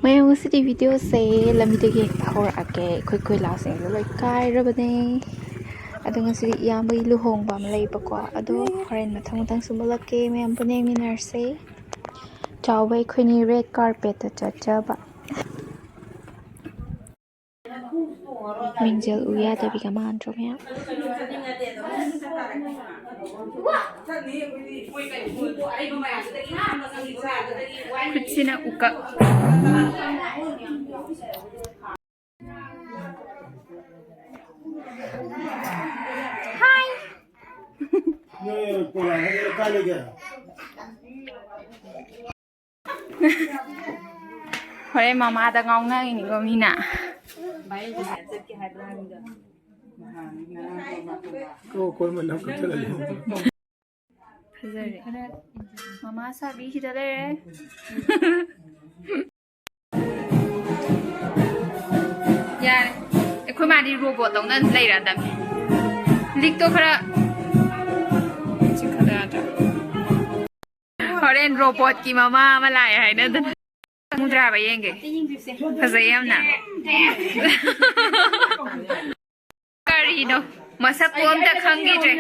ꯃꯌꯥꯝ ꯉꯁꯤꯗꯤ ꯚꯤꯗꯤꯑꯣꯁꯦ ꯂꯝꯕꯤꯗꯒꯤ ꯍꯦꯛꯇ ꯍꯧꯔꯛꯑꯒꯦ ꯑꯩꯈꯣꯏ ꯂꯥꯁꯤꯡꯁꯦ ꯂꯣꯏ ꯀꯥꯏꯔꯕꯅꯦ ꯑꯗꯣ ꯉꯁꯤꯗꯤ ꯏꯌꯥꯝꯕꯒꯤ ꯂꯨꯍꯣꯡꯕ ꯑꯃ ꯂꯩꯕꯀꯣ ꯑꯗꯣ ꯍꯣꯔꯦꯟ ꯃꯊꯪ ꯁꯨꯝꯃꯜꯂꯛꯀꯦ ꯃꯌꯥꯝ ꯄꯨꯟꯅ ꯌꯦꯡꯃꯤꯟꯅꯔꯁꯦ ꯆꯥꯎꯕ ꯑꯩꯈꯣꯏꯅꯤ ꯔꯦꯗ ꯀꯥꯔꯄꯦꯠꯇ ꯆꯠꯆꯕ ꯃꯤꯡꯖꯦꯜ ꯎ ꯌꯥꯗꯕꯤꯒ ꯃꯥꯟꯗ꯭ꯔꯣ ꯃꯌꯥꯝ ꯈꯨꯠꯁꯤꯅ ꯎꯀꯛ ꯍꯥꯏ ꯍꯣꯔꯦꯟ ꯃꯃꯥꯗ ꯉꯥꯎꯅꯉꯤꯅꯤꯀꯣ ꯃꯤꯅ ꯐꯖꯔꯦ ꯃꯃꯥ ꯁꯥꯕꯤꯁꯤꯗ ꯂꯩꯔꯦ ꯌꯥꯔꯦ ꯑꯩꯈꯣꯏ ꯃꯥꯗꯤ ꯔꯣꯕꯣꯠ ꯇꯧꯅ ꯂꯩꯔꯛꯑꯗꯝꯅꯤ ꯂꯤꯛꯇꯣ ꯈꯔ ꯆꯤꯡꯈꯠꯂꯛꯑꯗ꯭ꯔꯥ ꯍꯣꯔꯦꯟ ꯔꯣꯕꯣꯠꯀꯤ ꯃꯃꯥ ꯑꯃ ꯂꯥꯛꯑꯦ ꯍꯥꯏꯅꯗꯅ ꯈꯪꯗ꯭ꯔꯥꯕ ꯌꯦꯡꯒꯦ ꯐꯖꯩ ꯌꯥꯝꯅ ꯀꯔꯤꯅꯣ ꯃꯁꯛꯄꯨ ꯑꯝꯇ ꯈꯪꯈꯤꯗ꯭ꯔꯦ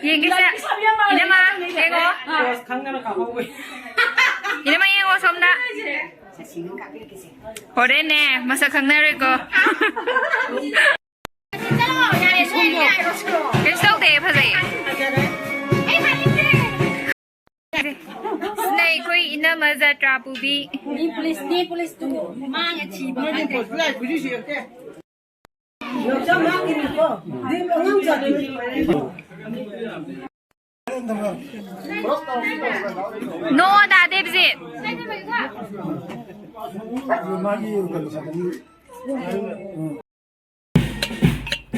ꯌꯦꯡꯒꯦꯁꯦ ꯏꯅꯝꯃ ꯌꯦꯡꯉꯣ 이놈아 얘가 somna 호래네 마사 강나르고 괜찮대 파세요 Snake koi ina maza trapubi ni police tu mang chi ba ni police ku ji ke yo cha mang ni ko dim ngam cha ni No, that is it.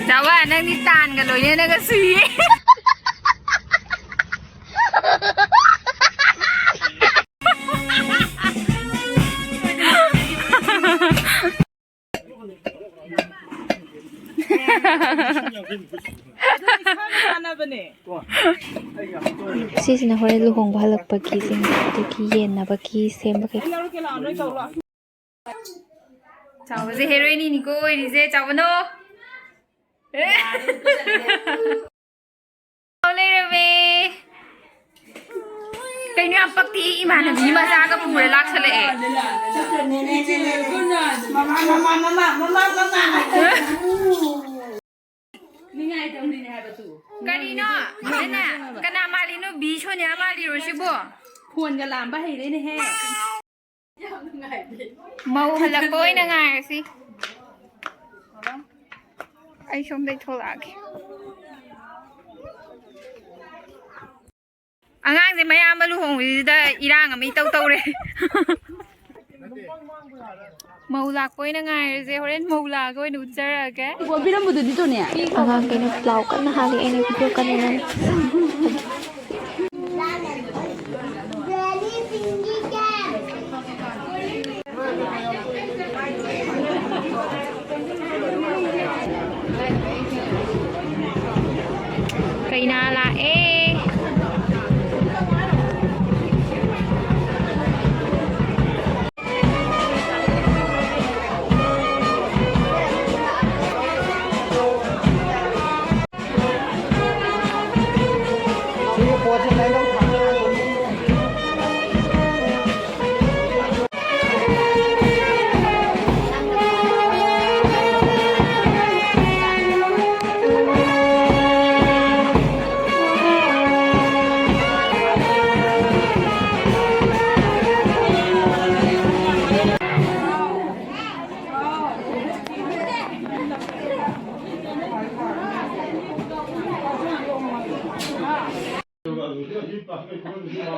Jawa, nang ni tan ka lo yan nang si. Sisina hore luhongba halakpagi sing aduki yennabagi sembagi Chawase heroine ni ko irise chawano Olerame Kaino ang pakti imanabi maza ka pura laksale Kanino? Nana, kana malino bisho niya maliro sibo. Phone ka lamba hire ne he. Mau halak boy na nga si. Ay som dai tholak. Angang si mayam maluhong da irang ami taw taw re. Maula koi na nga se horen maula koi nu chara ka. Ko biram budu dito ne. Angang kay na flow ka na hali ay na video kanina. Kay na la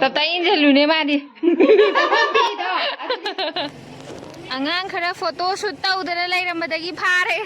Tatayin sa lune madi. Angang khara photo shoot tawdana lairammadagi phare.